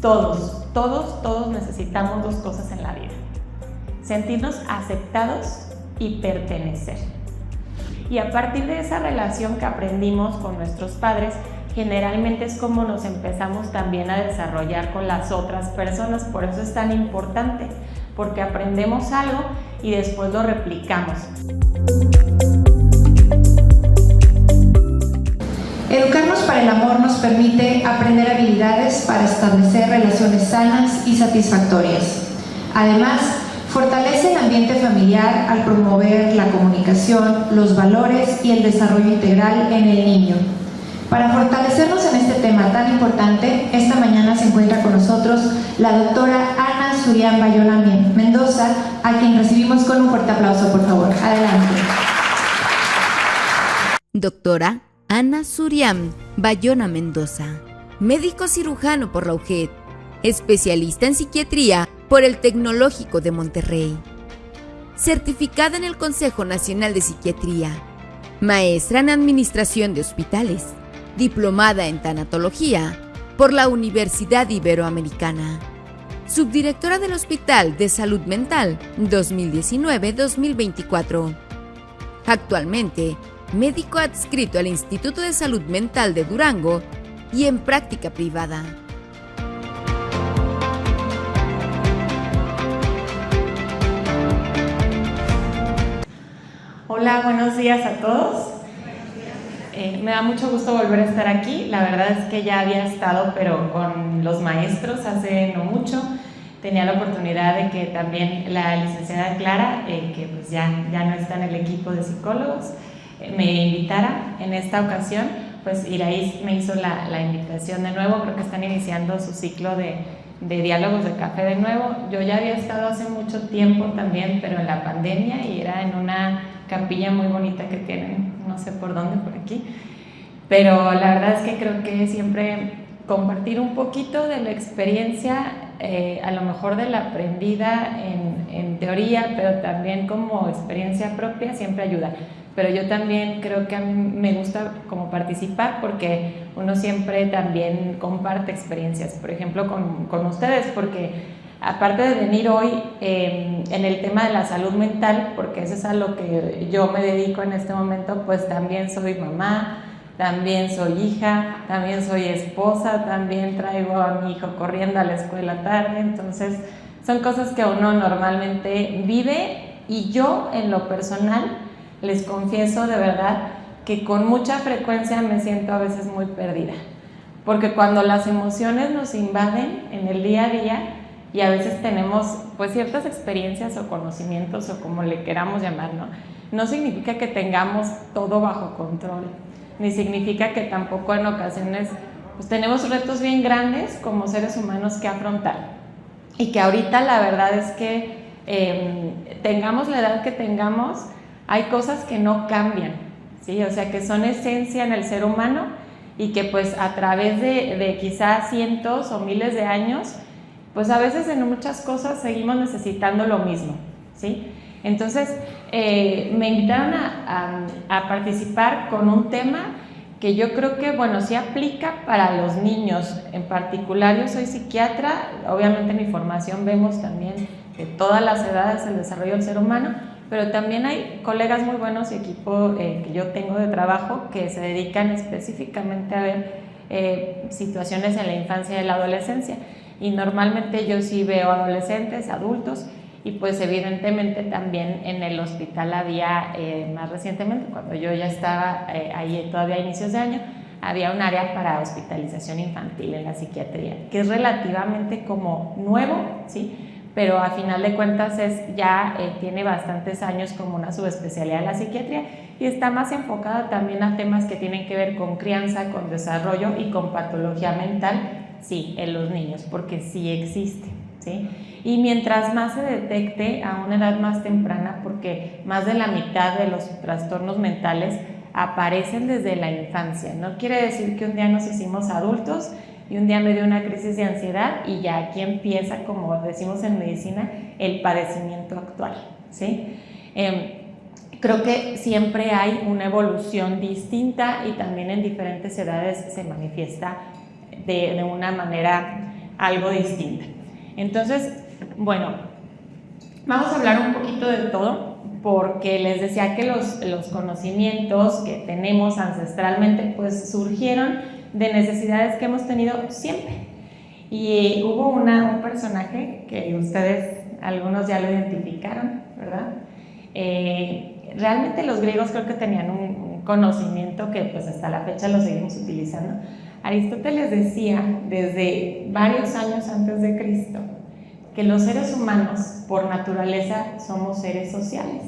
Todos necesitamos dos cosas en la vida: sentirnos aceptados y pertenecer. Y a partir de esa relación que aprendimos con nuestros padres, generalmente es como nos empezamos también a desarrollar con las otras personas. Por eso es tan importante, porque aprendemos algo y después lo replicamos. Educarnos para el amor nos permite aprender habilidades para establecer relaciones sanas y satisfactorias. Además, fortalece el ambiente familiar al promover la comunicación, los valores y el desarrollo integral en el niño. Para fortalecernos en este tema tan importante, esta mañana se encuentra con nosotros la doctora Ana Surian Bayona Mendoza, a quien recibimos con un fuerte aplauso, por favor. Adelante. Doctora Ana Surian Bayona Mendoza, médico cirujano por la UGED, especialista en psiquiatría por el Tecnológico de Monterrey, certificada en el Consejo Nacional de Psiquiatría, maestra en Administración de Hospitales, diplomada en Tanatología por la Universidad Iberoamericana, subdirectora del Hospital de Salud Mental 2019-2024. Actualmente, médico adscrito al Instituto de Salud Mental de Durango y en práctica privada. Hola, buenos días a todos. Me da mucho gusto volver a estar aquí. La verdad es que ya había estado, pero con los maestros hace no mucho. Tenía la oportunidad de que también la licenciada Clara, que pues ya no está en el equipo de psicólogos, me invitara. En esta ocasión, pues Iraís me hizo la invitación de nuevo. Creo que están iniciando su ciclo de diálogos de café de nuevo. Yo ya había estado hace mucho tiempo también, pero en la pandemia, y era en una capilla muy bonita que tienen, no sé por dónde, por aquí. Pero la verdad es que creo que siempre compartir un poquito de la experiencia, a lo mejor de la aprendida en teoría, pero también como experiencia propia, siempre ayuda. Pero yo también creo que a mí me gusta como participar, porque uno siempre también comparte experiencias, por ejemplo con ustedes, porque aparte de venir hoy en el tema de la salud mental, porque eso es a lo que yo me dedico en este momento, pues también soy mamá, también soy hija, también soy esposa, también traigo a mi hijo corriendo a la escuela tarde. Entonces son cosas que uno normalmente vive, y yo en lo personal les confieso de verdad que con mucha frecuencia me siento a veces muy perdida, porque cuando las emociones nos invaden en el día a día, y a veces tenemos pues ciertas experiencias o conocimientos o como le queramos llamar, no significa que tengamos todo bajo control, ni significa que tampoco en ocasiones pues tenemos retos bien grandes como seres humanos que afrontar, y que ahorita la verdad es que tengamos la edad que tengamos, hay cosas que no cambian, ¿sí? O sea, que son esencia en el ser humano, y que pues a través de quizás cientos o miles de años, pues a veces en muchas cosas seguimos necesitando lo mismo, ¿sí? Entonces me invitaron a participar con un tema que yo creo que, bueno, sí aplica para los niños. En particular, yo soy psiquiatra, obviamente en mi formación vemos también de todas las edades el desarrollo del ser humano, pero también hay colegas muy buenos y equipo que yo tengo de trabajo que se dedican específicamente a ver situaciones en la infancia y la adolescencia. Y normalmente yo sí veo adolescentes, adultos, y pues evidentemente también en el hospital había, más recientemente, cuando yo ya estaba ahí todavía a inicios de año, había un área para hospitalización infantil en la psiquiatría, que es relativamente como nuevo, ¿sí? Pero a final de cuentas tiene bastantes años como una subespecialidad de la psiquiatría, y está más enfocada también a temas que tienen que ver con crianza, con desarrollo y con patología mental, sí, en los niños, porque sí existe, ¿sí? Y mientras más se detecte a una edad más temprana, porque más de la mitad de los trastornos mentales aparecen desde la infancia. No quiere decir que un día nos hicimos adultos y un día me dio una crisis de ansiedad y ya aquí empieza, como decimos en medicina, el padecimiento actual, ¿sí? Creo que siempre hay una evolución distinta, y también en diferentes edades se manifiesta de una manera algo distinta. Entonces, bueno, vamos a hablar un poquito de todo, porque les decía que los conocimientos que tenemos ancestralmente pues surgieron de necesidades que hemos tenido siempre. Y hubo un personaje que ustedes, algunos ya lo identificaron, ¿verdad? Realmente los griegos creo que tenían un conocimiento que pues hasta la fecha lo seguimos utilizando. Aristóteles decía desde varios años antes de Cristo que los seres humanos por naturaleza somos seres sociales.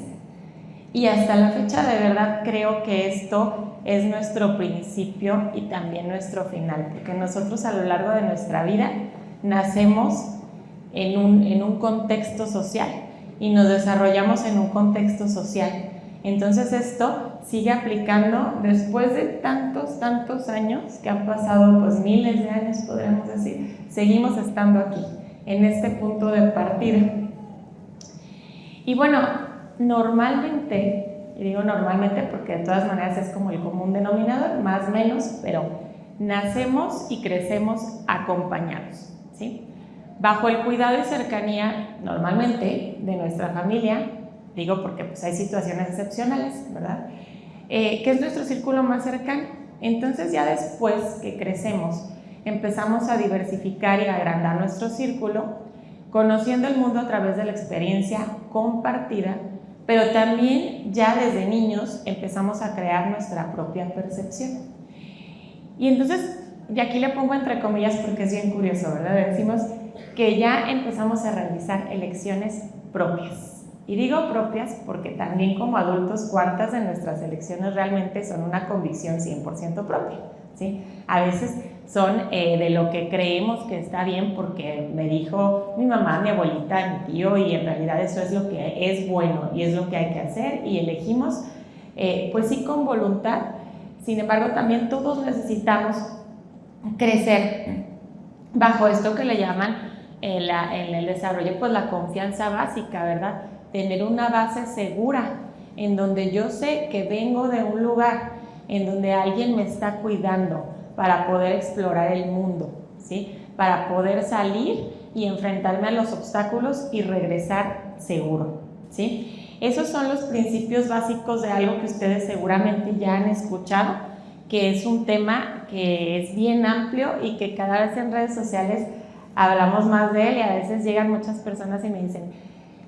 Y hasta la fecha de verdad creo que esto es nuestro principio y también nuestro final, porque nosotros a lo largo de nuestra vida nacemos en un contexto social y nos desarrollamos en un contexto social. Entonces esto sigue aplicando después de tantos años que han pasado, pues miles de años podríamos decir, seguimos estando aquí, en este punto de partida. Y bueno, normalmente, y digo normalmente porque de todas maneras es como el común denominador, más o menos, pero nacemos y crecemos acompañados, ¿sí? Bajo el cuidado y cercanía, normalmente, de nuestra familia, digo porque pues hay situaciones excepcionales, ¿verdad? Que es nuestro círculo más cercano. Entonces ya después que crecemos, empezamos a diversificar y a agrandar nuestro círculo, conociendo el mundo a través de la experiencia compartida, pero también ya desde niños empezamos a crear nuestra propia percepción. Y entonces, y aquí le pongo entre comillas porque es bien curioso, ¿verdad? Decimos que ya empezamos a realizar elecciones propias. Y digo propias porque también como adultos, ¿cuántas de nuestras elecciones realmente son una convicción 100% propia? ¿Sí? A veces son de lo que creemos que está bien porque me dijo mi mamá, mi abuelita, mi tío, y en realidad eso es lo que es bueno y es lo que hay que hacer y elegimos, pues sí, con voluntad. Sin embargo, también todos necesitamos crecer bajo esto que le llaman en el desarrollo, pues la confianza básica, ¿verdad? Tener una base segura en donde yo sé que vengo de un lugar en donde alguien me está cuidando para poder explorar el mundo, ¿sí? Para poder salir y enfrentarme a los obstáculos y regresar seguro, ¿sí? Esos son los principios básicos de algo que ustedes seguramente ya han escuchado, que es un tema que es bien amplio y que cada vez en redes sociales hablamos más de él, y a veces llegan muchas personas y me dicen,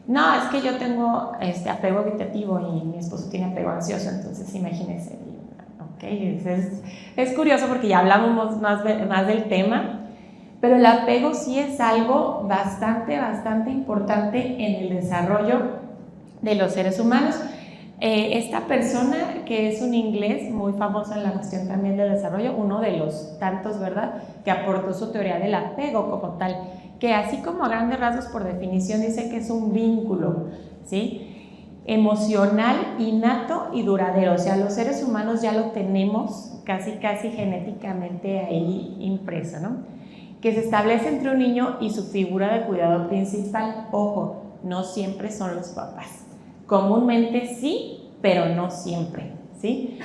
no, es que yo tengo apego evitativo y mi esposo tiene apego ansioso, entonces imagínense. Okay, es curioso porque ya hablamos más del tema, pero el apego sí es algo bastante importante en el desarrollo de los seres humanos. Esta persona, que es un inglés muy famoso en la cuestión también del desarrollo, uno de los tantos, ¿verdad?, que aportó su teoría del apego como tal, que así como a grandes rasgos por definición dice que es un vínculo, ¿sí?, emocional, innato y duradero. O sea, los seres humanos ya lo tenemos casi genéticamente ahí impreso, ¿no? Que se establece entre un niño y su figura de cuidado principal. Ojo, no siempre son los papás. Comúnmente sí, pero no siempre, ¿sí?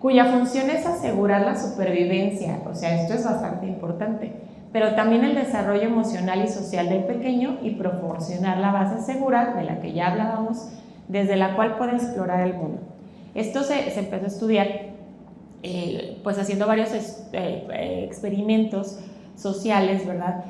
Cuya función es asegurar la supervivencia. O sea, esto es bastante importante. Pero también el desarrollo emocional y social del pequeño y proporcionar la base segura de la que ya hablábamos, desde la cual puede explorar el mundo. Esto se empezó a estudiar pues haciendo varios experimentos sociales, ¿verdad?,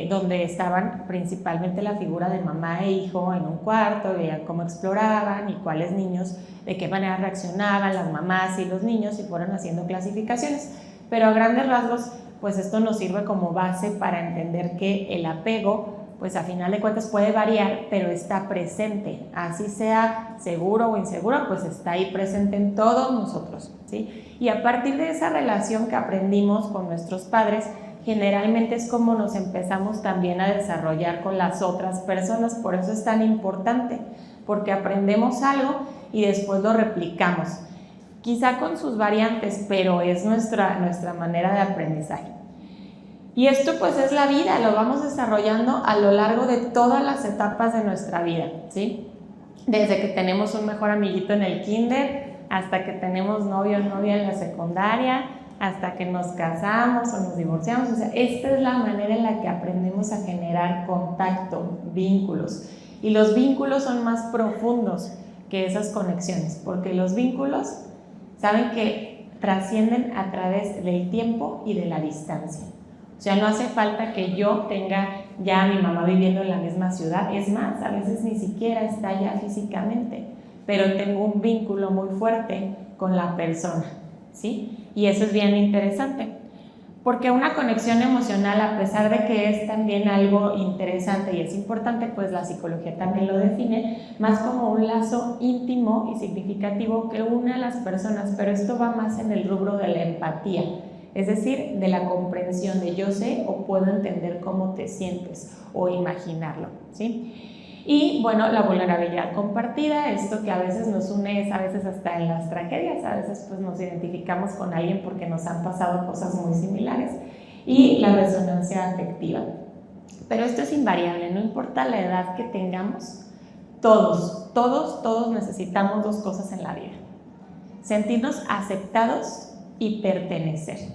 donde estaban principalmente la figura de mamá e hijo en un cuarto, veían cómo exploraban y cuáles niños, de qué manera reaccionaban las mamás y los niños, y fueron haciendo clasificaciones. Pero a grandes rasgos, pues esto nos sirve como base para entender que el apego, pues a final de cuentas puede variar, pero está presente, así sea seguro o inseguro, pues está ahí presente en todos nosotros, ¿sí? Y a partir de esa relación que aprendimos con nuestros padres, generalmente es como nos empezamos también a desarrollar con las otras personas. Por eso es tan importante, porque aprendemos algo y después lo replicamos, quizá con sus variantes, pero es nuestra manera de aprendizaje. Y esto pues es la vida, lo vamos desarrollando a lo largo de todas las etapas de nuestra vida, ¿sí? Desde que tenemos un mejor amiguito en el kinder, hasta que tenemos novio o novia en la secundaria, hasta que nos casamos o nos divorciamos. O sea, esta es la manera en la que aprendemos a generar contacto, vínculos. Y los vínculos son más profundos que esas conexiones, porque los vínculos saben que trascienden a través del tiempo y de la distancia. O sea, no hace falta que yo tenga ya a mi mamá viviendo en la misma ciudad. Es más, a veces ni siquiera está allá físicamente, pero tengo un vínculo muy fuerte con la persona, ¿sí? Y eso es bien interesante, porque una conexión emocional, a pesar de que es también algo interesante y es importante, pues la psicología también lo define, más como un lazo íntimo y significativo que une a las personas, pero esto va más en el rubro de la empatía, es decir, de la comprensión de yo sé o puedo entender cómo te sientes o imaginarlo, ¿sí? Y bueno, la vulnerabilidad compartida, esto que a veces nos une, a veces hasta en las tragedias, a veces pues nos identificamos con alguien porque nos han pasado cosas muy similares, y la resonancia afectiva. Pero esto es invariable, no importa la edad que tengamos, todos necesitamos dos cosas en la vida: sentirnos aceptados y pertenecer.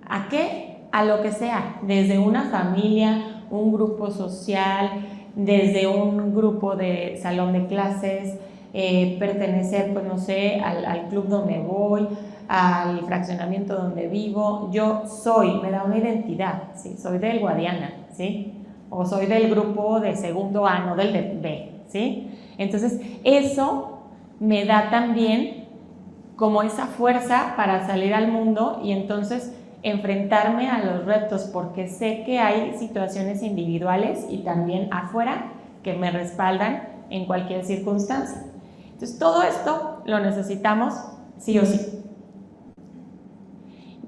¿A qué? A lo que sea, desde una familia, un grupo social, desde un grupo de salón de clases, pertenecer, pues no sé, al club donde voy, al fraccionamiento donde vivo. Yo soy, me da una identidad, ¿sí? Soy del Guadiana, ¿sí? O soy del grupo de segundo A, no del de B, ¿sí? Entonces, eso me da también como esa fuerza para salir al mundo y entonces enfrentarme a los retos, porque sé que hay situaciones individuales y también afuera que me respaldan en cualquier circunstancia. Entonces, todo esto lo necesitamos sí o sí.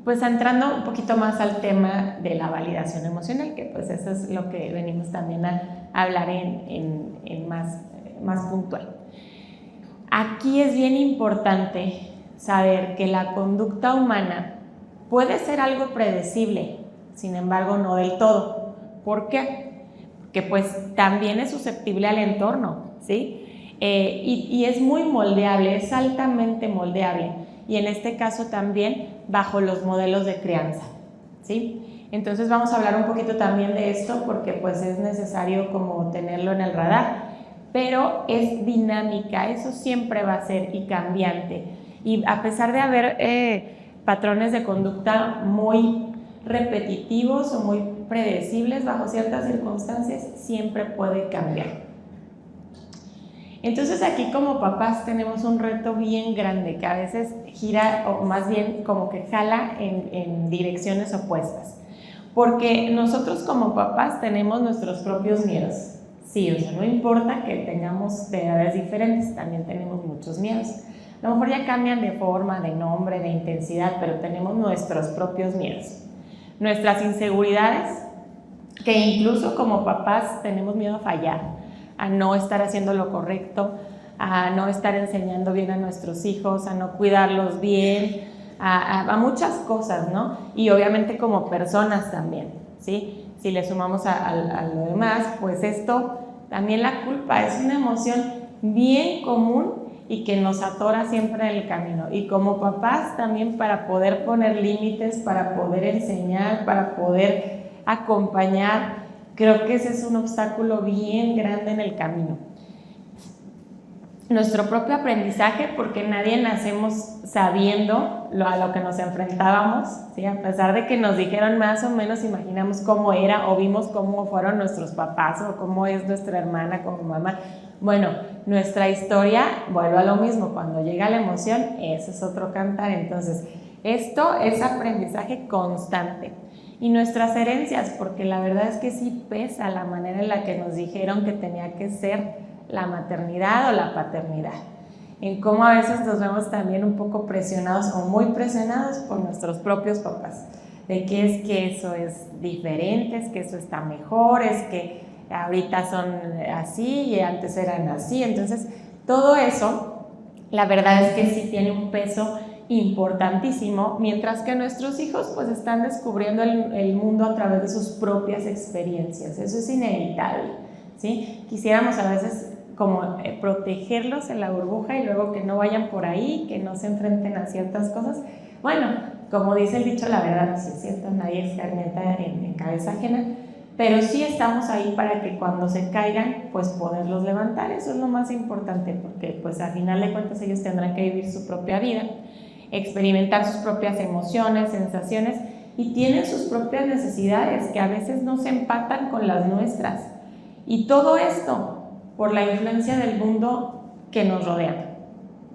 Pues entrando un poquito más al tema de la validación emocional, que pues eso es lo que venimos también a hablar en más puntual. Aquí es bien importante saber que la conducta humana puede ser algo predecible, sin embargo no del todo. ¿Por qué? Porque pues también es susceptible al entorno, ¿sí? Y es muy moldeable, es altamente moldeable, y en este caso también bajo los modelos de crianza, ¿sí? Entonces vamos a hablar un poquito también de esto porque pues es necesario como tenerlo en el radar, pero es dinámica, eso siempre va a ser y cambiante, y a pesar de haber patrones de conducta muy repetitivos o muy predecibles bajo ciertas circunstancias, siempre puede cambiar. Entonces aquí como papás tenemos un reto bien grande que a veces gira, o más bien como que jala en direcciones opuestas, porque nosotros como papás tenemos nuestros propios miedos, sí, o sea, no importa que tengamos de edades diferentes, también tenemos muchos miedos. A lo mejor ya cambian de forma, de nombre, de intensidad, pero tenemos nuestros propios miedos. Nuestras inseguridades, que incluso como papás tenemos miedo a fallar, a no estar haciendo lo correcto, a no estar enseñando bien a nuestros hijos, a no cuidarlos bien, a muchas cosas, ¿no? Y obviamente como personas también, ¿sí? Si le sumamos a lo demás, pues esto, también la culpa es una emoción bien común y que nos atora siempre en el camino. Y como papás también, para poder poner límites, para poder enseñar, para poder acompañar, creo que ese es un obstáculo bien grande en el camino. Nuestro propio aprendizaje, porque nadie nacemos sabiendo a lo que nos enfrentábamos, ¿sí? A pesar de que nos dijeron más o menos, imaginamos cómo era o vimos cómo fueron nuestros papás o cómo es nuestra hermana como mamá. Bueno, nuestra historia, vuelvo a lo mismo, cuando llega la emoción, ese es otro cantar. Entonces, esto es aprendizaje constante. Y nuestras herencias, porque la verdad es que sí pesa la manera en la que nos dijeron que tenía que ser la maternidad o la paternidad. En cómo a veces nos vemos también un poco presionados o muy presionados por nuestros propios papás. De que es que eso es diferente, es que eso está mejor, es que ahorita son así y antes eran así. Entonces, todo eso, la verdad es que sí tiene un peso importantísimo, mientras que nuestros hijos pues están descubriendo el mundo a través de sus propias experiencias. Eso es inevitable, ¿sí? Quisiéramos a veces como protegerlos en la burbuja y luego que no vayan por ahí, que no se enfrenten a ciertas cosas. Bueno, como dice el dicho, la verdad no es cierto, nadie escarmienta en cabeza ajena, pero sí estamos ahí para que cuando se caigan, pues poderlos levantar. Eso es lo más importante, porque pues a final de cuentas ellos tendrán que vivir su propia vida, experimentar sus propias emociones, sensaciones, y tienen sus propias necesidades que a veces no se empatan con las nuestras. Y todo esto por la influencia del mundo que nos rodea.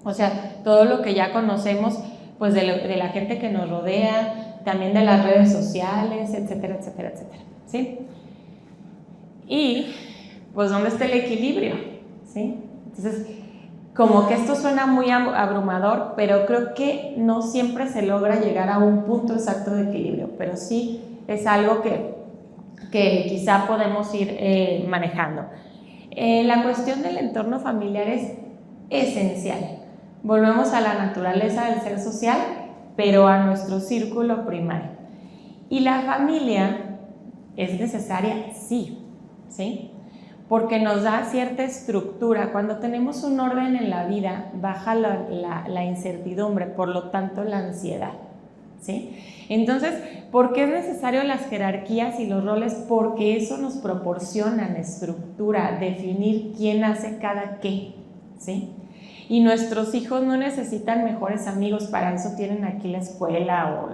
O sea, todo lo que ya conocemos, pues de la gente que nos rodea, también de las redes sociales, etcétera, etcétera, etcétera, ¿sí? Y, pues, ¿dónde está el equilibrio? ¿Sí? Entonces, como que esto suena muy abrumador, pero creo que no siempre se logra llegar a un punto exacto de equilibrio, pero sí es algo que quizá podemos ir manejando. La cuestión del entorno familiar es esencial. Volvemos a la naturaleza del ser social, pero a nuestro círculo primario. Y la familia es necesaria, sí, porque nos da cierta estructura. Cuando tenemos un orden en la vida, baja la incertidumbre, por lo tanto la ansiedad, ¿sí? Entonces, ¿por qué es necesario las jerarquías y los roles? Porque eso nos proporciona estructura, definir quién hace cada qué, ¿sí? Y nuestros hijos no necesitan mejores amigos, para eso tienen aquí la escuela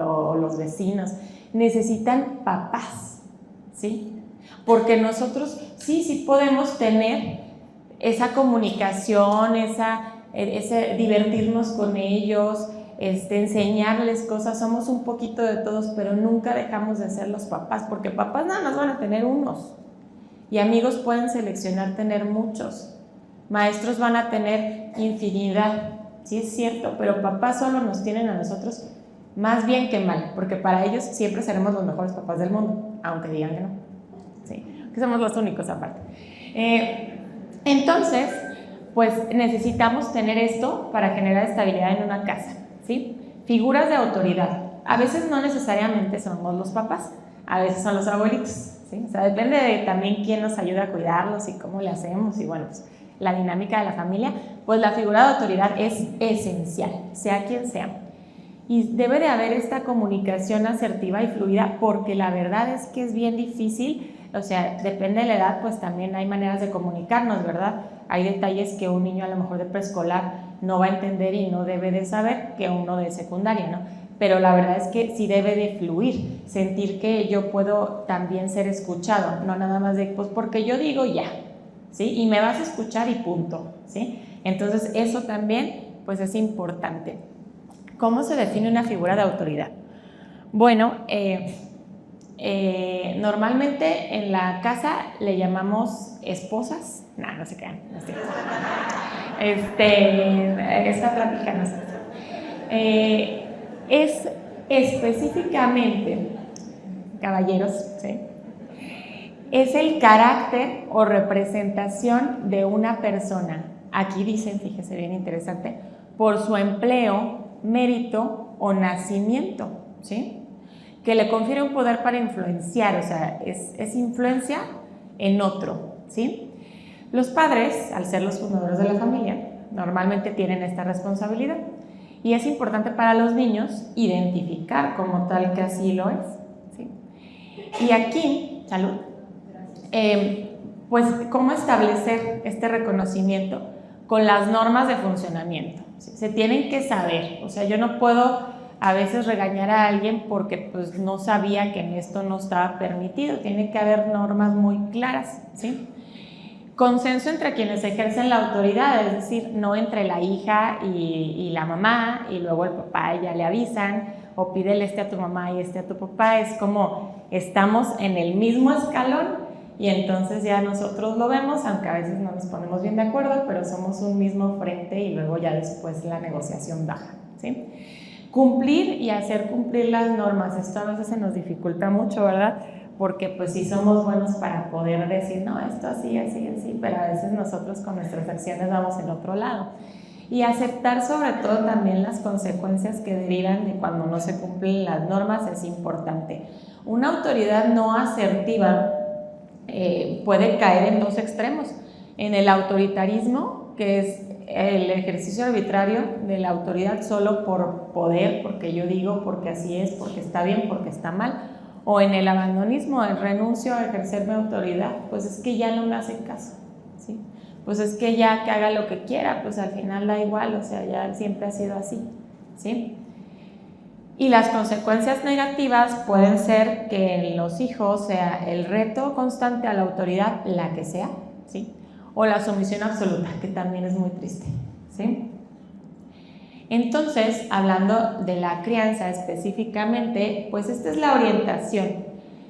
o los vecinos. Necesitan papás, ¿sí? Porque nosotros sí podemos tener esa comunicación, ese divertirnos con ellos, enseñarles cosas. Somos un poquito de todos, pero nunca dejamos de ser los papás, porque papás nada más van a tener unos, y amigos pueden seleccionar tener muchos. Maestros van a tener infinidad, sí es cierto, pero papás solo nos tienen a nosotros más bien que mal, porque para ellos siempre seremos los mejores papás del mundo, aunque digan que no, sí, que somos los únicos aparte. Entonces, pues necesitamos tener esto para generar estabilidad en una casa, ¿sí? Figuras de autoridad. A veces no necesariamente somos los papás, a veces son los abuelitos, ¿sí? O sea, depende de también quién nos ayuda a cuidarlos y cómo le hacemos, y bueno, pues la dinámica de la familia. Pues la figura de autoridad es esencial, sea quien sea. Y debe de haber esta comunicación asertiva y fluida, porque la verdad es que es bien difícil. O sea, depende de la edad, pues también hay maneras de comunicarnos, ¿verdad? Hay detalles que un niño a lo mejor de preescolar no va a entender y no debe de saber que uno de secundaria, ¿no? Pero la verdad es que sí debe de fluir, sentir que yo puedo también ser escuchado, no nada más de, pues porque yo digo ya, ¿sí? Y me vas a escuchar y punto, ¿sí? Entonces eso también, pues es importante. ¿Cómo se define una figura de autoridad? Bueno, normalmente en la casa le llamamos esposas. No se crean, no sé. Esta plática no sé. Es específicamente, caballeros, ¿sí? Es el carácter o representación de una persona. Aquí dicen, fíjese bien interesante, por su empleo, mérito o nacimiento, ¿sí? Que le confiere un poder para influenciar, o sea, es influencia en otro, ¿sí? Los padres, al ser los fundadores de la familia, normalmente tienen esta responsabilidad, y es importante para los niños identificar como tal que así lo es, ¿sí? Y aquí, salud, pues cómo establecer este reconocimiento con las normas de funcionamiento, ¿sí? Se tienen que saber, o sea, yo no puedo a veces regañar a alguien porque pues no sabía que en esto no estaba permitido. Tiene que haber normas muy claras, ¿sí? Consenso entre quienes ejercen la autoridad, es decir, no entre la hija y la mamá, y luego el papá ya le avisan, o pídele a tu mamá y a tu papá. Es como estamos en el mismo escalón, y entonces ya nosotros lo vemos, aunque a veces no nos ponemos bien de acuerdo, pero somos un mismo frente, y luego ya después la negociación baja, ¿sí? Cumplir y hacer cumplir las normas. Esto a veces se nos dificulta mucho, ¿verdad? Porque pues sí somos buenos para poder decir, no, esto así, así, así, pero a veces nosotros con nuestras acciones vamos en otro lado. Y aceptar sobre todo también las consecuencias que derivan de cuando no se cumplen las normas es importante. Una autoridad no asertiva puede caer en dos extremos: en el autoritarismo, que es el ejercicio arbitrario de la autoridad solo por poder, porque yo digo, porque así es, porque está bien, porque está mal, o en el abandonismo, el renuncio a ejercer mi autoridad, pues es que ya no me hacen caso, ¿sí? Pues es que ya que haga lo que quiera, pues al final da igual, o sea, ya siempre ha sido así, ¿sí? Y las consecuencias negativas pueden ser que en los hijos sea el reto constante a la autoridad, la que sea, ¿sí? O la sumisión absoluta, que también es muy triste, ¿sí? Entonces, hablando de la crianza específicamente, pues esta es la orientación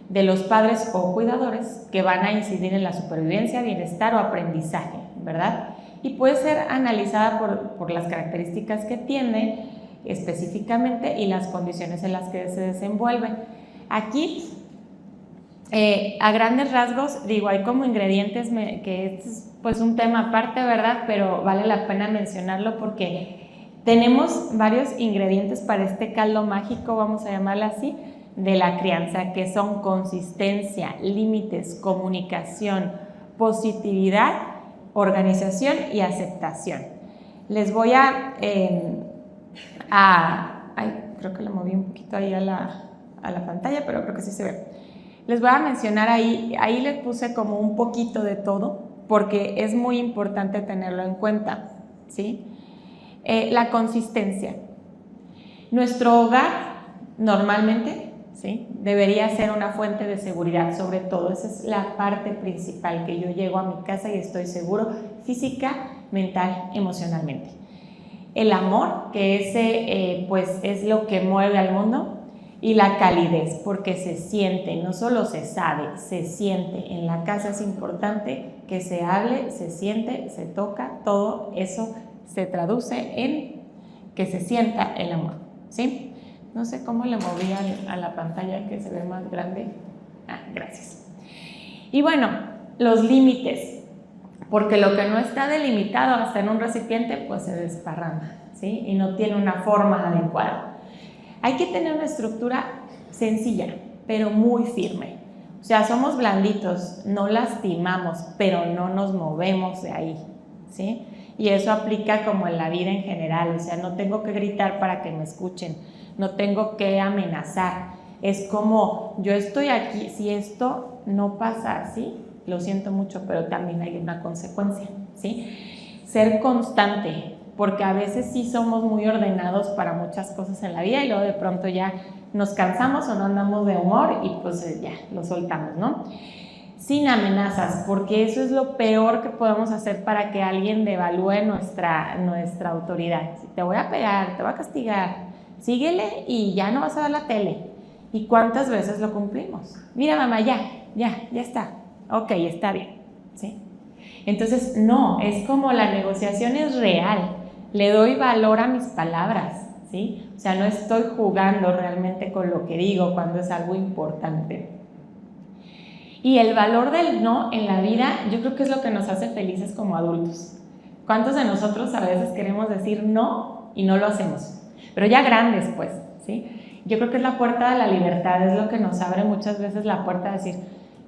de los padres o cuidadores que van a incidir en la supervivencia, bienestar o aprendizaje, ¿verdad? Y puede ser analizada por las características que tiene específicamente y las condiciones en las que se desenvuelve. Aquí, a grandes rasgos, digo, hay como ingredientes que es pues un tema aparte, ¿verdad? Pero vale la pena mencionarlo porque tenemos varios ingredientes para este caldo mágico, vamos a llamarlo así, de la crianza, que son consistencia, límites, comunicación, positividad, organización y aceptación. Les voy creo que le moví un poquito ahí a la pantalla, pero creo que sí se ve. Les voy a mencionar ahí les puse como un poquito de todo, porque es muy importante tenerlo en cuenta, ¿sí? La consistencia. Nuestro hogar, normalmente, ¿sí?, debería ser una fuente de seguridad, sobre todo. Esa es la parte principal, que yo llego a mi casa y estoy seguro física, mental, emocionalmente. El amor, que ese pues es lo que mueve al mundo, y la calidez, porque se siente, no solo se sabe, se siente. En la casa es importante que se hable, se siente, se toca, todo eso se traduce en que se sienta el amor, ¿sí? No sé cómo le moví a la pantalla que se ve más grande. Gracias. Y bueno, los límites, porque lo que no está delimitado hasta en un recipiente, pues se desparrama, ¿sí? Y no tiene una forma adecuada. Hay que tener una estructura sencilla, pero muy firme. O sea, somos blanditos, no lastimamos, pero no nos movemos de ahí, ¿sí? Y eso aplica como en la vida en general. O sea, no tengo que gritar para que me escuchen, no tengo que amenazar. Es como, yo estoy aquí, si esto no pasa así, lo siento mucho, pero también hay una consecuencia, ¿sí? Ser constante, porque a veces sí somos muy ordenados para muchas cosas en la vida y luego de pronto ya nos cansamos o no andamos de humor y pues ya lo soltamos, ¿no? Sin amenazas, porque eso es lo peor que podemos hacer para que alguien devalúe nuestra autoridad. Si te voy a pegar, te voy a castigar, síguele y ya no vas a ver la tele. ¿Y cuántas veces lo cumplimos? Mira, mamá, ya está. Ok, está bien, ¿sí? Entonces, no, es como la negociación es real. Le doy valor a mis palabras, ¿sí? O sea, no estoy jugando realmente con lo que digo cuando es algo importante. Y el valor del no en la vida, yo creo que es lo que nos hace felices como adultos. ¿Cuántos de nosotros a veces queremos decir no y no lo hacemos? Pero ya grandes, pues, ¿sí? Yo creo que es la puerta de la libertad, es lo que nos abre muchas veces la puerta de decir,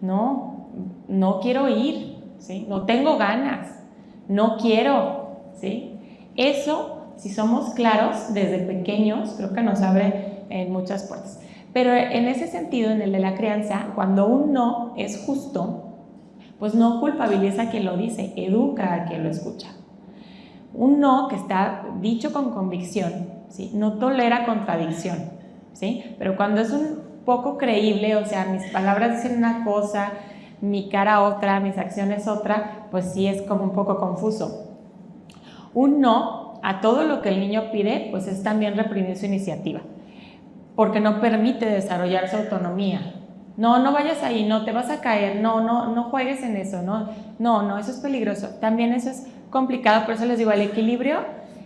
no quiero ir, ¿sí? No tengo ganas, no quiero, ¿sí? Eso, si somos claros desde pequeños, creo que nos abre muchas puertas. Pero en ese sentido, en el de la crianza, cuando un no es justo, pues no culpabiliza a quien lo dice, educa a quien lo escucha. Un no que está dicho con convicción, ¿sí?, no tolera contradicción, ¿sí? Pero cuando es un poco creíble, o sea, mis palabras dicen una cosa, mi cara otra, mis acciones otra, pues sí es como un poco confuso. Un no a todo lo que el niño pide, pues es también reprimir su iniciativa, porque no permite desarrollar su autonomía. No vayas ahí, no te vas a caer, no juegues en eso, no, eso es peligroso. También eso es complicado, por eso les digo, el equilibrio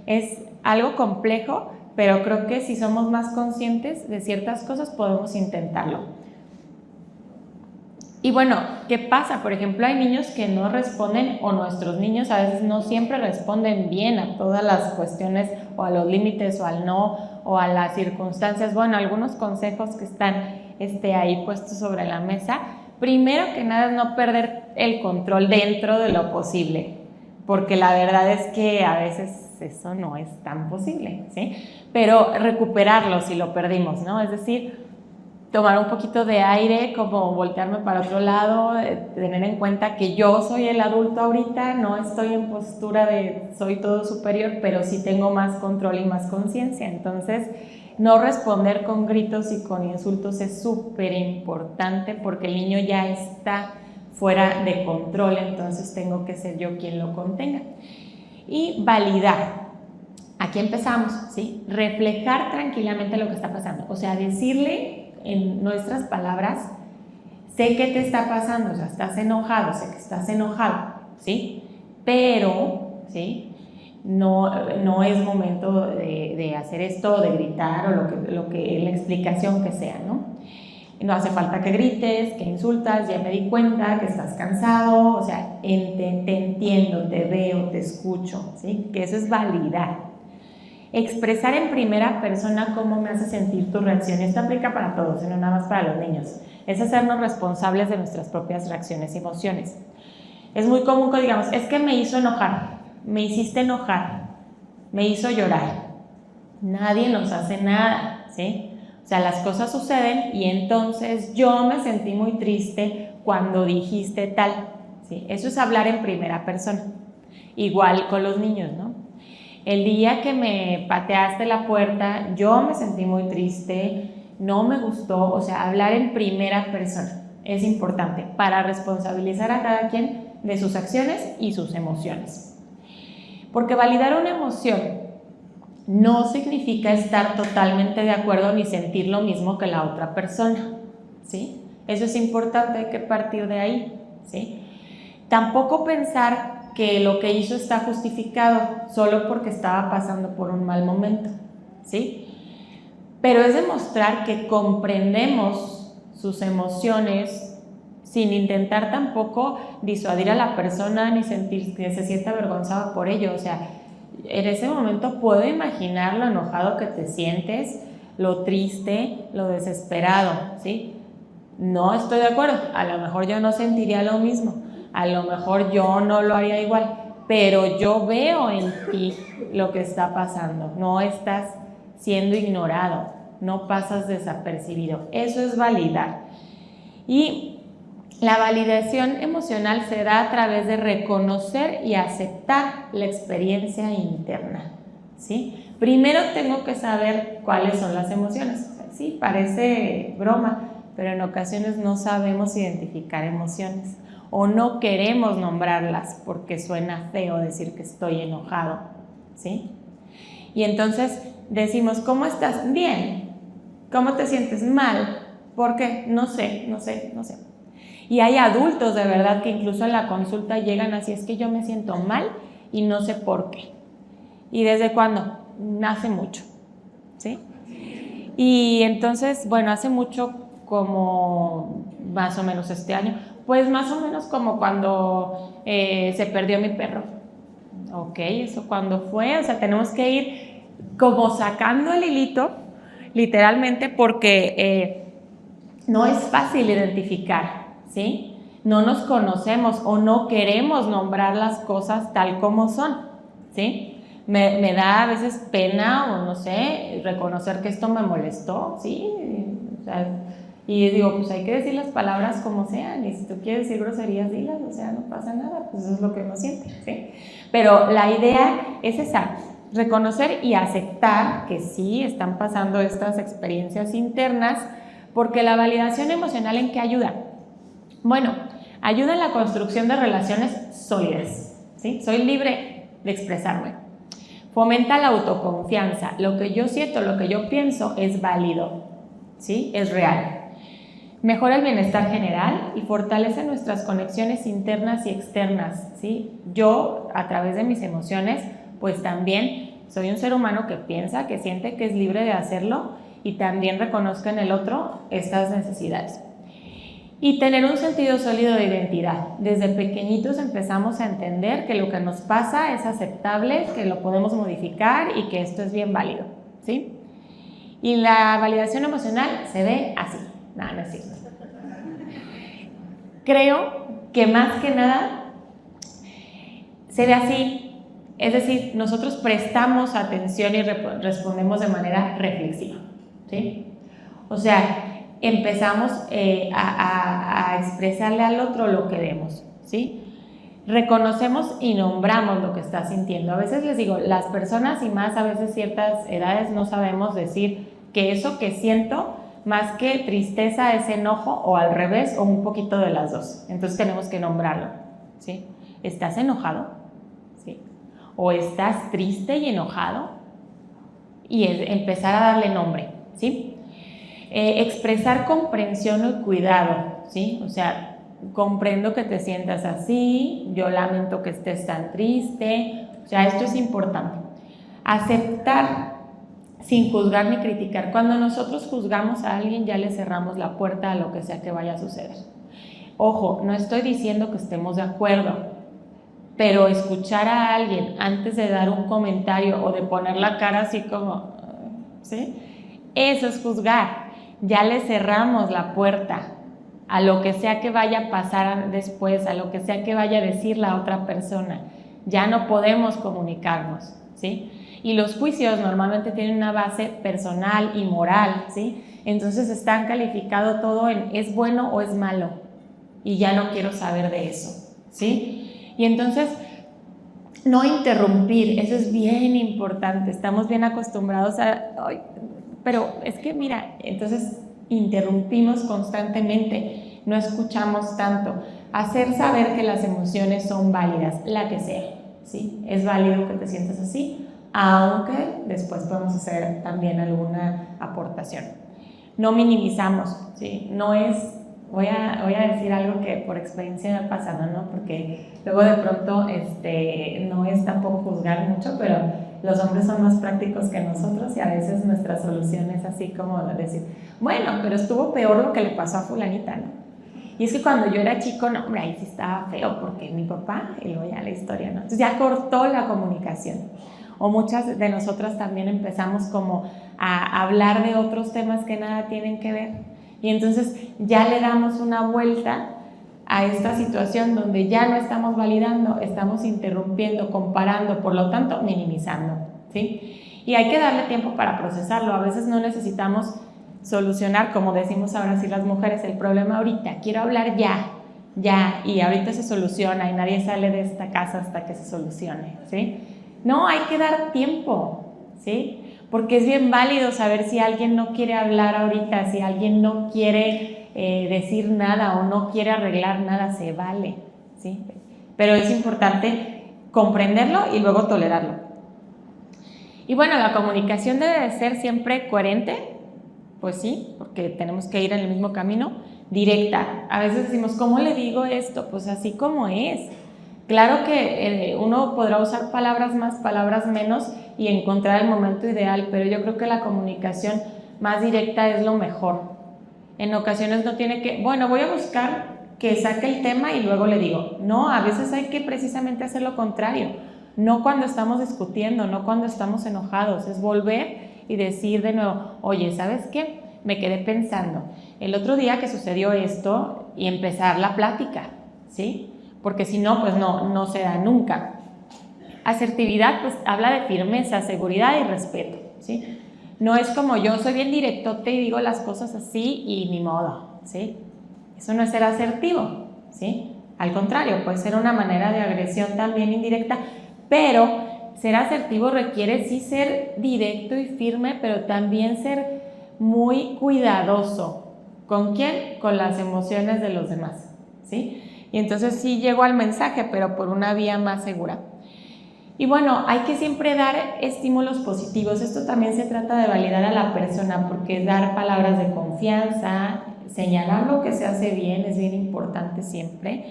es algo complejo, pero creo que si somos más conscientes de ciertas cosas podemos intentarlo. Y bueno, ¿qué pasa? Por ejemplo, hay niños que no responden, o nuestros niños a veces no siempre responden bien a todas las cuestiones, o a los límites, o al no, o a las circunstancias. Bueno, algunos consejos que están ahí puestos sobre la mesa. Primero que nada, no perder el control dentro de lo posible. porque la verdad es que a veces eso no es tan posible, ¿sí? Pero recuperarlo si lo perdimos, ¿no? Es decir, tomar un poquito de aire, como voltearme para otro lado, tener en cuenta que yo soy el adulto ahorita, no estoy en postura de soy todo superior, pero sí tengo más control y más conciencia. Entonces, no responder con gritos y con insultos es súper importante porque el niño ya está fuera de control, entonces tengo que ser yo quien lo contenga. Y validar. Aquí empezamos, ¿sí? Reflejar tranquilamente lo que está pasando, o sea, decirle en nuestras palabras, sé que te está pasando, o sea, estás enojado, sé que estás enojado, ¿sí? Pero, ¿sí? No es momento de hacer esto, de gritar o lo que la explicación que sea, ¿no? No hace falta que grites, que insultas, ya me di cuenta que estás cansado, o sea, te entiendo, te veo, te escucho, ¿sí? Que eso es validar. Expresar en primera persona cómo me hace sentir tu reacción. Esto aplica para todos, no nada más para los niños. Es hacernos responsables de nuestras propias reacciones y emociones. Es muy común que digamos, es que me hizo enojar, me hiciste enojar, me hizo llorar. Nadie nos hace nada, ¿sí? O sea, las cosas suceden y entonces yo me sentí muy triste cuando dijiste tal, ¿sí? Eso es hablar en primera persona. Igual con los niños, ¿no? El día que me pateaste la puerta, yo me sentí muy triste, no me gustó, o sea, hablar en primera persona es importante para responsabilizar a cada quien de sus acciones y sus emociones. Porque validar una emoción no significa estar totalmente de acuerdo ni sentir lo mismo que la otra persona, ¿sí? Eso es importante, hay que partir de ahí, ¿sí? Tampoco pensar que lo que hizo está justificado solo porque estaba pasando por un mal momento, ¿sí? Pero es demostrar que comprendemos sus emociones sin intentar tampoco disuadir a la persona ni sentir que se sienta avergonzada por ello. O sea, en ese momento puedo imaginar lo enojado que te sientes, lo triste, lo desesperado, ¿sí? No estoy de acuerdo, a lo mejor yo no sentiría lo mismo, a lo mejor yo no lo haría igual, pero yo veo en ti lo que está pasando, no estás siendo ignorado, no pasas desapercibido, eso es validar. Y la validación emocional se da a través de reconocer y aceptar la experiencia interna, ¿sí? Primero tengo que saber cuáles son las emociones, sí, parece broma, pero en ocasiones no sabemos identificar emociones o no queremos nombrarlas porque suena feo decir que estoy enojado, ¿sí? Y entonces decimos, ¿cómo estás? Bien. ¿Cómo te sientes? Mal. ¿Por qué? No sé. Y hay adultos de verdad que incluso en la consulta llegan así, es que yo me siento mal y no sé por qué. ¿Y desde cuándo? Hace mucho, ¿sí? Y entonces, bueno, hace mucho como más o menos este año, pues más o menos como cuando se perdió mi perro. Ok, ¿eso cuándo fue? O sea, tenemos que ir como sacando el hilito, literalmente, porque no es fácil identificar, ¿sí? No nos conocemos o no queremos nombrar las cosas tal como son, ¿sí? Me da a veces pena o no sé, reconocer que esto me molestó, ¿sí? O sea, y digo, pues hay que decir las palabras como sean, y si tú quieres decir groserías, dilas, o sea, no pasa nada, pues eso es lo que uno siente, ¿sí? Pero la idea es esa, reconocer y aceptar que sí están pasando estas experiencias internas, porque la validación emocional, ¿en qué ayuda? Bueno, ayuda en la construcción de relaciones sólidas, ¿sí? Soy libre de expresarme. Fomenta la autoconfianza, lo que yo siento, lo que yo pienso es válido, ¿sí? Es real. Mejora el bienestar general y fortalece nuestras conexiones internas y externas, ¿sí? Yo, a través de mis emociones, pues también soy un ser humano que piensa, que siente que es libre de hacerlo y también reconozco en el otro estas necesidades. Y tener un sentido sólido de identidad. Desde pequeñitos empezamos a entender que lo que nos pasa es aceptable, que lo podemos modificar y que esto es bien válido, ¿sí? Y la validación emocional se ve así. No es cierto. Creo que más que nada se ve así, es decir, nosotros prestamos atención y respondemos de manera reflexiva, ¿sí? O sea, empezamos a expresarle al otro lo que vemos, ¿sí? Reconocemos y nombramos lo que está sintiendo. A veces les digo, las personas y más a veces ciertas edades no sabemos decir que eso que siento, más que tristeza es enojo o al revés o un poquito de las dos. Entonces tenemos que nombrarlo, ¿sí? ¿Estás enojado? ¿Sí? ¿O estás triste y enojado? Y empezar a darle nombre, ¿sí? Expresar comprensión y cuidado, ¿sí? O sea, comprendo que te sientas así, yo lamento que estés tan triste, o sea, esto es importante. Aceptar sin juzgar ni criticar. Cuando nosotros juzgamos a alguien ya le cerramos la puerta a lo que sea que vaya a suceder. Ojo, no estoy diciendo que estemos de acuerdo, pero escuchar a alguien antes de dar un comentario o de poner la cara así como, ¿sí? Eso es juzgar, ya le cerramos la puerta a lo que sea que vaya a pasar después, a lo que sea que vaya a decir la otra persona. Ya no podemos comunicarnos, ¿sí? Y los juicios normalmente tienen una base personal y moral, ¿sí? Entonces están calificados todo en es bueno o es malo, y ya no quiero saber de eso, ¿sí? Y entonces, no interrumpir, eso es bien importante. Estamos bien acostumbrados a, ay, pero es que mira, entonces interrumpimos constantemente, no escuchamos tanto. Hacer saber que las emociones son válidas, la que sea, ¿sí? Es válido que te sientas así, aunque después podemos hacer también alguna aportación. No minimizamos, ¿sí? No es, voy a decir algo que por experiencia me ha pasado, ¿no? Porque luego de pronto no es tampoco juzgar mucho, pero los hombres son más prácticos que nosotros y a veces nuestra solución es así como decir, bueno, pero estuvo peor lo que le pasó a fulanita, ¿no? Y es que cuando yo era chico, no, hombre, ahí sí estaba feo porque mi papá, y luego ya la historia, ¿no? Entonces ya cortó la comunicación. O muchas de nosotras también empezamos como a hablar de otros temas que nada tienen que ver. Y entonces ya le damos una vuelta a esta situación donde ya no estamos validando, estamos interrumpiendo, comparando, por lo tanto, minimizando, ¿sí? Y hay que darle tiempo para procesarlo. A veces no necesitamos solucionar, como decimos ahora sí las mujeres, el problema ahorita, quiero hablar ya, y ahorita se soluciona y nadie sale de esta casa hasta que se solucione, ¿sí? No, hay que dar tiempo, ¿sí? Porque es bien válido saber si alguien no quiere hablar ahorita, si alguien no quiere decir nada o no quiere arreglar nada, se vale, ¿sí? Pero es importante comprenderlo y luego tolerarlo. Y bueno, la comunicación debe de ser siempre coherente, pues sí, porque tenemos que ir en el mismo camino, directa. A veces decimos, ¿cómo le digo esto? Pues así como es. Claro que uno podrá usar palabras más, palabras menos y encontrar el momento ideal, pero yo creo que la comunicación más directa es lo mejor. En ocasiones no tiene que, bueno, voy a buscar que saque el tema y luego le digo. No, a veces hay que precisamente hacer lo contrario. No cuando estamos discutiendo, no cuando estamos enojados, es volver y decir de nuevo, oye, ¿sabes qué? Me quedé pensando el otro día que sucedió esto y empezar la plática, ¿sí? Porque si no, pues no se da nunca. Asertividad, pues habla de firmeza, seguridad y respeto, ¿sí? No es como yo soy bien directote y digo las cosas así y ni modo, ¿sí? Eso no es ser asertivo, ¿sí? Al contrario, puede ser una manera de agresión también indirecta, pero ser asertivo requiere sí ser directo y firme, pero también ser muy cuidadoso. ¿Con quién? Con las emociones de los demás, ¿sí? Y entonces sí llego al mensaje, pero por una vía más segura. Y bueno, hay que siempre dar estímulos positivos. Esto también se trata de validar a la persona, porque es dar palabras de confianza, señalar lo que se hace bien, es bien importante siempre.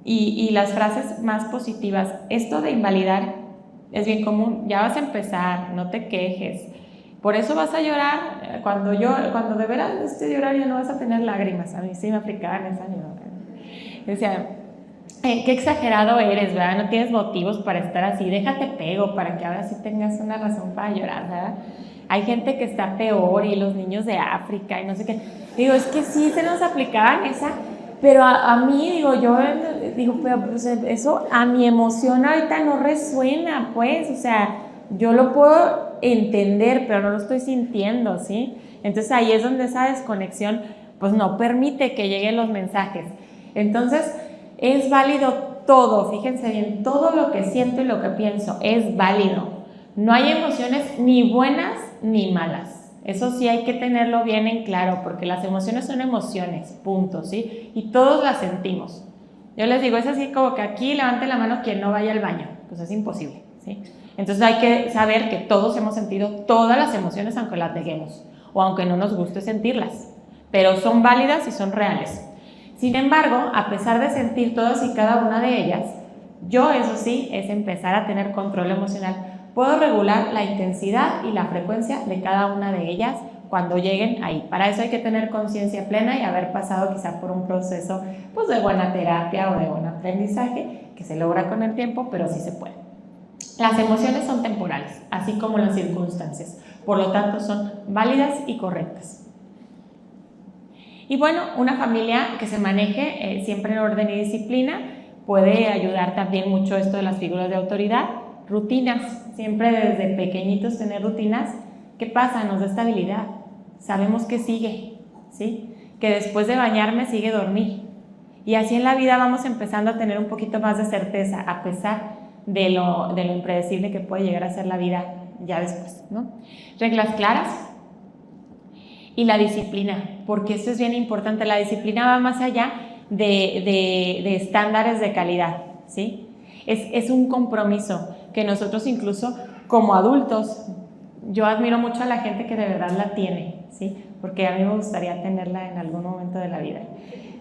Y las frases más positivas. Esto de invalidar es bien común. Ya vas a empezar, no te quejes. Por eso vas a llorar. Cuando de veras estés llorar ya no vas a tener lágrimas. A mí sí me aplicaban esa. Decía, qué exagerado eres, ¿verdad? No tienes motivos para estar así. Déjate pego para que ahora sí tengas una razón para llorar, ¿verdad? Hay gente que está peor y los niños de África y no sé qué. Digo, es que sí se nos aplicaban esa. Pero a mí, digo, pero pues eso a mi emoción ahorita no resuena, pues, o sea, yo lo puedo entender, pero no lo estoy sintiendo, ¿sí? Entonces ahí es donde esa desconexión, pues no permite que lleguen los mensajes. Entonces, es válido todo, fíjense bien, todo lo que siento y lo que pienso es válido. No hay emociones ni buenas ni malas. Eso sí hay que tenerlo bien en claro, porque las emociones son emociones, punto, ¿sí? Y todos las sentimos. Yo les digo, es así como que aquí levante la mano quien no vaya al baño, pues es imposible, ¿sí? Entonces hay que saber que todos hemos sentido todas las emociones aunque las neguemos, o aunque no nos guste sentirlas, pero son válidas y son reales. Sin embargo, a pesar de sentir todas y cada una de ellas, yo, eso sí, es empezar a tener control emocional. Puedo regular la intensidad y la frecuencia de cada una de ellas cuando lleguen ahí. Para eso hay que tener conciencia plena y haber pasado quizá por un proceso pues, de buena terapia o de buen aprendizaje, que se logra con el tiempo, pero sí se puede. Las emociones son temporales, así como las circunstancias. Por lo tanto, son válidas y correctas. Y bueno, una familia que se maneje siempre en orden y disciplina puede ayudar también mucho esto de las figuras de autoridad. Rutinas, siempre desde pequeñitos tener rutinas. ¿Qué pasa? Nos da estabilidad. Sabemos que sigue, ¿sí? Que después de bañarme sigue dormir. Y así en la vida vamos empezando a tener un poquito más de certeza, a pesar de lo impredecible que puede llegar a ser la vida ya después, ¿no? Reglas claras y la disciplina, porque esto es bien importante. La disciplina va más allá de estándares de calidad, ¿sí? Es un compromiso que nosotros incluso como adultos, yo admiro mucho a la gente que de verdad la tiene, ¿sí? Porque a mí me gustaría tenerla en algún momento de la vida.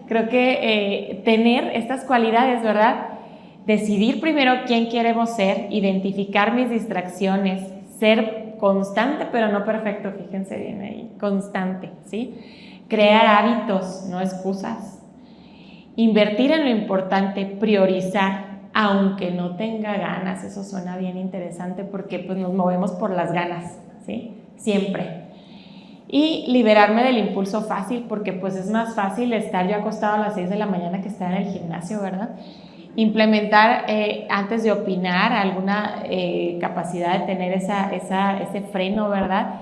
Creo que tener estas cualidades, ¿verdad? Decidir primero quién queremos ser, identificar mis distracciones, ser constante pero no perfecto, fíjense bien ahí, constante, ¿sí? Crear hábitos, no excusas. Invertir en lo importante, priorizar, aunque no tenga ganas. Eso suena bien interesante porque pues nos movemos por las ganas, ¿sí? Siempre. Y liberarme del impulso fácil, porque pues es más fácil estar yo acostado a las 6 de la mañana que estar en el gimnasio, ¿verdad? Implementar antes de opinar alguna capacidad de tener ese freno, ¿verdad?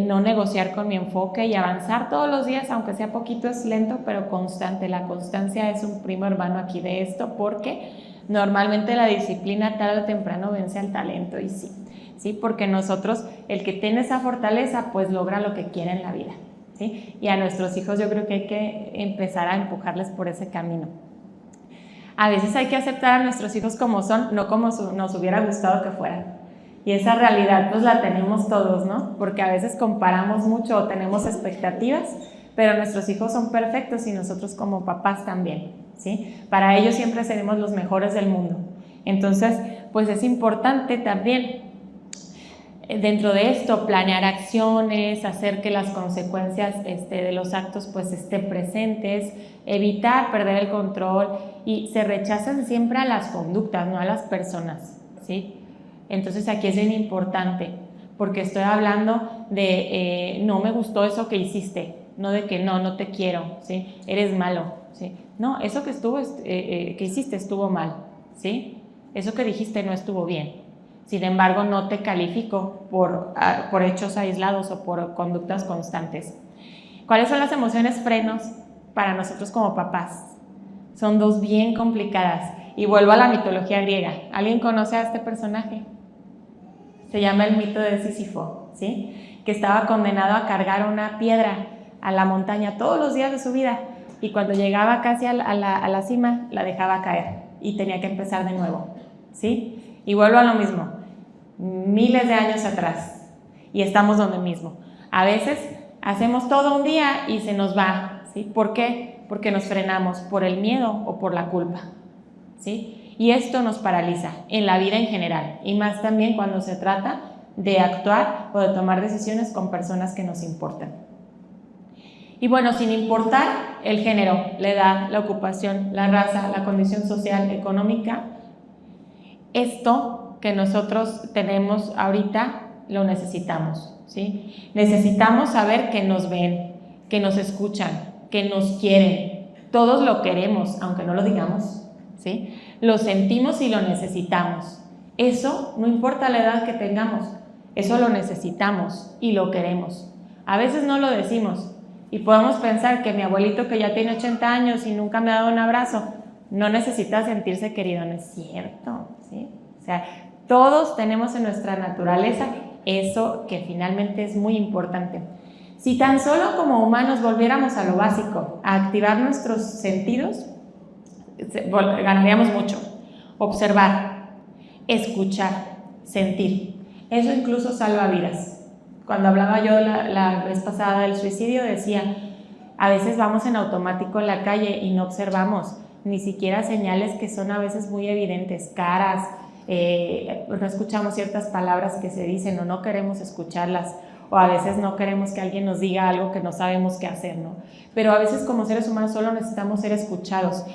No negociar con mi enfoque y avanzar todos los días, aunque sea poquito, es lento pero constante. La constancia es un primo hermano aquí de esto, porque normalmente la disciplina tarde o temprano vence al talento, y sí, porque nosotros, el que tiene esa fortaleza, pues logra lo que quiere en la vida, ¿sí? Y a nuestros hijos yo creo que hay que empezar a empujarles por ese camino. A veces hay que aceptar a nuestros hijos como son, no como nos hubiera gustado que fueran. Y esa realidad pues la tenemos todos, ¿no? Porque a veces comparamos mucho o tenemos expectativas, pero nuestros hijos son perfectos y nosotros como papás también, ¿sí? Para ellos siempre seremos los mejores del mundo. Entonces, pues es importante también dentro de esto planear acciones, hacer que las consecuencias de los actos pues estén presentes, evitar perder el control, y se rechazan siempre a las conductas, no a las personas, ¿sí? Entonces aquí es bien importante, porque estoy hablando de no me gustó eso que hiciste, no de que no te quiero, ¿sí? Eres malo, ¿sí? No, eso que hiciste estuvo mal, ¿sí? Eso que dijiste no estuvo bien. Sin embargo, no te califico por hechos aislados o por conductas constantes. ¿Cuáles son las emociones frenos para nosotros como papás? Son dos bien complicadas. Y vuelvo a la mitología griega. ¿Alguien conoce a este personaje? Se llama el mito de Sísifo, ¿sí? Que estaba condenado a cargar una piedra a la montaña todos los días de su vida, y cuando llegaba casi a la cima, la dejaba caer y tenía que empezar de nuevo, ¿sí? Y vuelvo a lo mismo, miles de años atrás, y estamos donde mismo. A veces hacemos todo un día y se nos va, ¿sí? ¿Por qué? Porque nos frenamos por el miedo o por la culpa, ¿sí? Y esto nos paraliza en la vida en general, y más también cuando se trata de actuar o de tomar decisiones con personas que nos importan. Y bueno, sin importar el género, la edad, la ocupación, la raza, la condición social, económica, esto que nosotros tenemos ahorita lo necesitamos, ¿sí? Necesitamos saber que nos ven, que nos escuchan, que nos quieren, Todos lo queremos, aunque no lo digamos, ¿sí? Lo sentimos y lo necesitamos. Eso no importa la edad que tengamos, eso lo necesitamos y lo queremos. A veces no lo decimos y podemos pensar que mi abuelito, que ya tiene 80 años y nunca me ha dado un abrazo, no necesita sentirse querido. No es cierto, ¿sí? O sea, todos tenemos en nuestra naturaleza eso que finalmente es muy importante. Si tan solo como humanos volviéramos a lo básico, a activar nuestros sentidos, ganaríamos mucho. Observar, escuchar, sentir. Eso incluso salva vidas. Cuando hablaba yo la vez pasada del suicidio, decía, a veces vamos en automático en la calle y no observamos ni siquiera señales que son a veces muy evidentes, caras, no escuchamos ciertas palabras que se dicen o no queremos escucharlas, o a veces no queremos que alguien nos diga algo que no sabemos qué hacer, ¿no? Pero a veces como seres humanos solo necesitamos ser escuchados.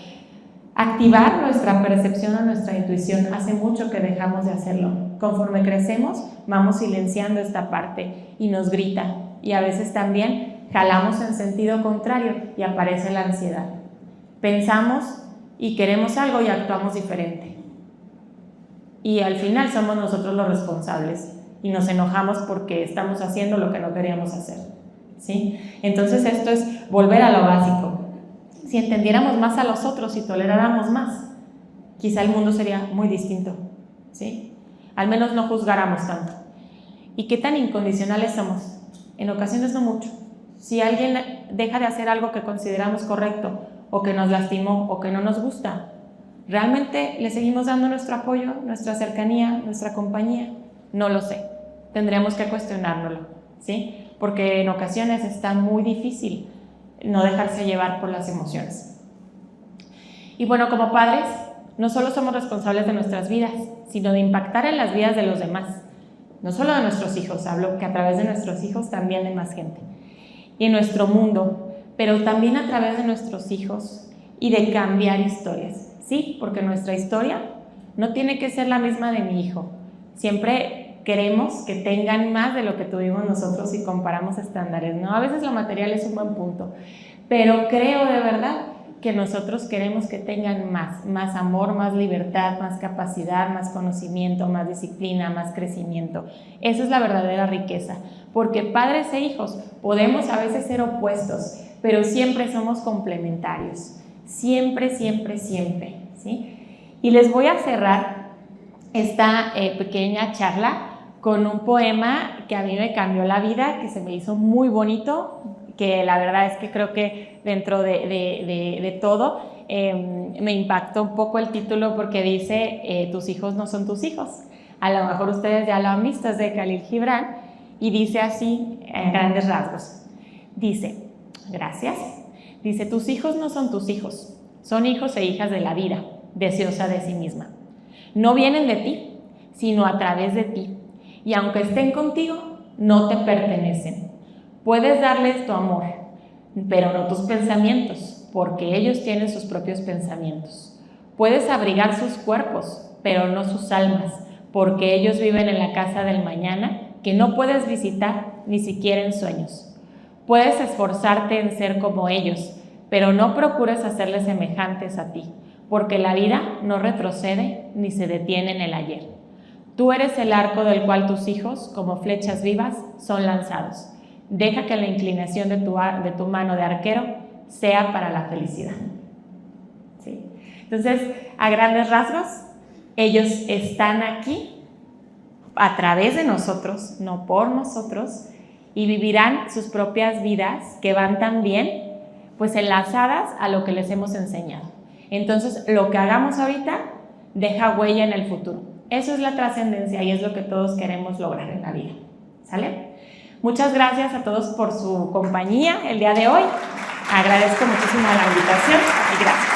Activar nuestra percepción o nuestra intuición hace mucho que dejamos de hacerlo. Conforme crecemos, vamos silenciando esta parte y nos grita. Y a veces también jalamos en sentido contrario y aparece la ansiedad. Pensamos y queremos algo y actuamos diferente. Y al final somos nosotros los responsables y nos enojamos porque estamos haciendo lo que no queríamos hacer, ¿sí? Entonces esto es volver a lo básico. Si entendiéramos más a los otros y toleráramos más, quizá el mundo sería muy distinto, ¿sí? Al menos no juzgáramos tanto. ¿Y qué tan incondicionales somos? En ocasiones no mucho. Si alguien deja de hacer algo que consideramos correcto, o que nos lastimó, o que no nos gusta, ¿realmente le seguimos dando nuestro apoyo, nuestra cercanía, nuestra compañía? No lo sé. Tendremos que cuestionárnoslo, ¿sí? Porque en ocasiones está muy difícil no dejarse llevar por las emociones. Y bueno, como padres, no solo somos responsables de nuestras vidas, sino de impactar en las vidas de los demás. No solo de nuestros hijos, hablo que a través de nuestros hijos también de más gente. Y en nuestro mundo, pero también a través de nuestros hijos y de cambiar historias. Sí, porque nuestra historia no tiene que ser la misma de mi hijo. Siempre queremos que tengan más de lo que tuvimos nosotros si comparamos estándares, ¿no? A veces lo material es un buen punto, pero creo de verdad que nosotros queremos que tengan más amor, más libertad, más capacidad, más conocimiento, más disciplina, más crecimiento. Esa es la verdadera riqueza, porque padres e hijos podemos a veces ser opuestos, pero siempre somos complementarios, siempre, siempre, siempre, ¿sí? Y les voy a cerrar esta pequeña charla con un poema que a mí me cambió la vida, que se me hizo muy bonito, que la verdad es que creo que dentro de todo me impactó un poco el título porque dice tus hijos no son tus hijos. A lo mejor ustedes ya lo han visto, es de Khalil Gibran y dice así en grandes rasgos. Dice, gracias, dice, tus hijos no son tus hijos, son hijos e hijas de la vida, deseosa de sí misma. No vienen de ti, sino a través de ti, y aunque estén contigo, no te pertenecen. Puedes darles tu amor, pero no tus pensamientos, porque ellos tienen sus propios pensamientos. Puedes abrigar sus cuerpos, pero no sus almas, porque ellos viven en la casa del mañana que no puedes visitar ni siquiera en sueños. Puedes esforzarte en ser como ellos, pero no procures hacerles semejantes a ti, porque la vida no retrocede ni se detiene en el ayer. Tú eres el arco del cual tus hijos, como flechas vivas, son lanzados. Deja que la inclinación de tu mano de arquero sea para la felicidad. ¿Sí? Entonces, a grandes rasgos, ellos están aquí a través de nosotros, no por nosotros, y vivirán sus propias vidas que van también pues enlazadas a lo que les hemos enseñado. Entonces, lo que hagamos ahorita deja huella en el futuro. Eso es la trascendencia y es lo que todos queremos lograr en la vida. ¿Sale? Muchas gracias a todos por su compañía el día de hoy. Agradezco muchísimo la invitación y gracias.